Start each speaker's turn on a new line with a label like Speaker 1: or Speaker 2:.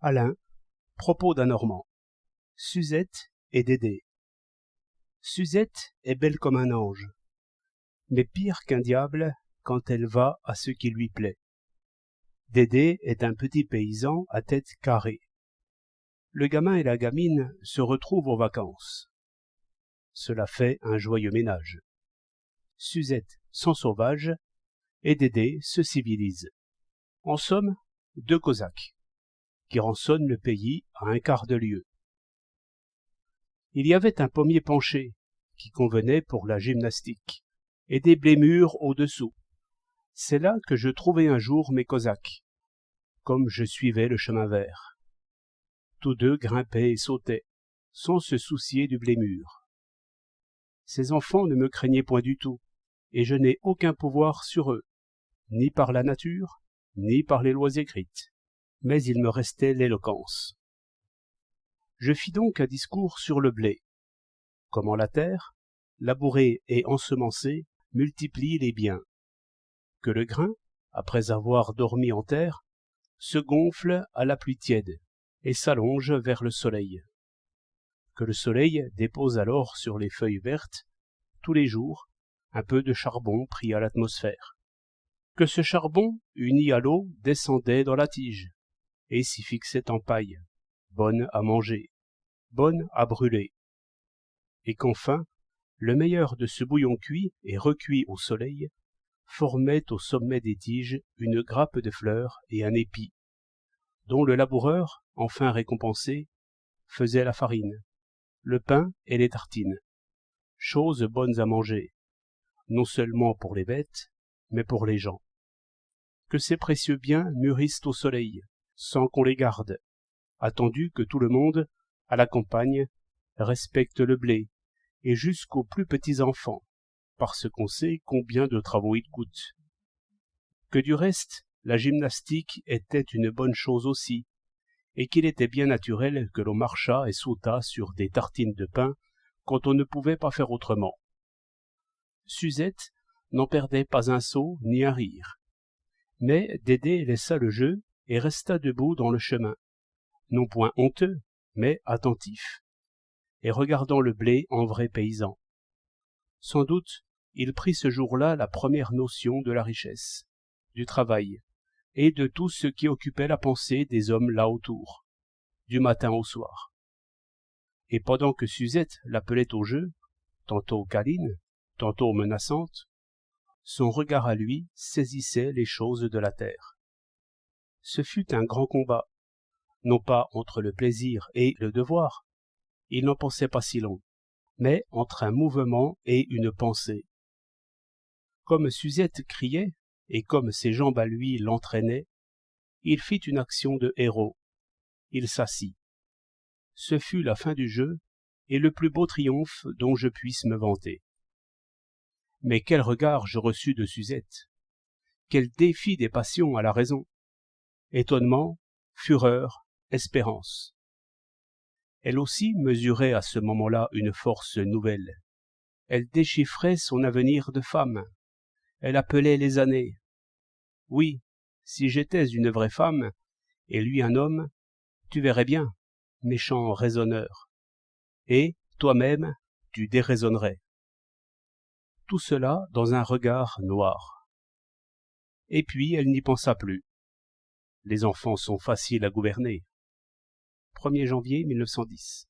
Speaker 1: Alain, propos d'un Normand. Suzette et Dédé. Suzette est belle comme un ange, mais pire qu'un diable quand elle va à ce qui lui plaît. Dédé est un petit paysan à tête carrée. Le gamin et la gamine se retrouvent aux vacances. Cela fait un joyeux ménage. Suzette s'ensauvage et Dédé se civilise. En somme, deux Cosaques, qui rançonnent le pays à un quart de lieue. Il y avait un pommier penché, qui convenait pour la gymnastique, et des blés mûrs au-dessous. C'est là que je trouvai un jour mes Cosaques, comme je suivais le chemin vert. Tous deux grimpaient et sautaient, sans se soucier du blé mûr. Ces enfants ne me craignaient point du tout, et je n'ai aucun pouvoir sur eux, ni par la nature, ni par les lois écrites. Mais il me restait l'éloquence. Je fis donc un discours sur le blé. Comment la terre, labourée et ensemencée, multiplie les biens. Que le grain, après avoir dormi en terre, se gonfle à la pluie tiède et s'allonge vers le soleil. Que le soleil dépose alors sur les feuilles vertes, tous les jours, un peu de charbon pris à l'atmosphère. Que ce charbon, uni à l'eau, descendait dans la tige et s'y fixait en paille, bonne à manger, bonne à brûler. Et qu'enfin, le meilleur de ce bouillon cuit et recuit au soleil formait au sommet des tiges une grappe de fleurs et un épi, dont le laboureur, enfin récompensé, faisait la farine, le pain et les tartines, choses bonnes à manger, non seulement pour les bêtes, mais pour les gens. Que ces précieux biens mûrissent au soleil, sans qu'on les garde, attendu que tout le monde, à la campagne, respecte le blé, et jusqu'aux plus petits enfants, parce qu'on sait combien de travaux il coûte. Que du reste, la gymnastique était une bonne chose aussi, et qu'il était bien naturel que l'on marchât et sautât sur des tartines de pain quand on ne pouvait pas faire autrement. Suzette n'en perdait pas un sot ni un rire. Mais Dédé laissa le jeu et resta debout dans le chemin, non point honteux, mais attentif, et regardant le blé en vrai paysan. Sans doute, il prit ce jour-là la première notion de la richesse, du travail, et de tout ce qui occupait la pensée des hommes là autour, du matin au soir. Et pendant que Suzette l'appelait au jeu, tantôt câline, tantôt menaçante, son regard à lui saisissait les choses de la terre. Ce fut un grand combat, non pas entre le plaisir et le devoir, il n'en pensait pas si long, mais entre un mouvement et une pensée. Comme Suzette criait, et comme ses jambes à lui l'entraînaient, il fit une action de héros. Il s'assit. Ce fut la fin du jeu, et le plus beau triomphe dont je puisse me vanter. Mais quel regard je reçus de Suzette! Quel défi des passions à la raison! Étonnement, fureur, espérance. Elle aussi mesurait à ce moment-là une force nouvelle. Elle déchiffrait son avenir de femme. Elle appelait les années. Oui, si j'étais une vraie femme, et lui un homme, tu verrais bien, méchant raisonneur. Et, toi-même, tu déraisonnerais. Tout cela dans un regard noir. Et puis elle n'y pensa plus. Les enfants sont faciles à gouverner. 1er janvier 1910.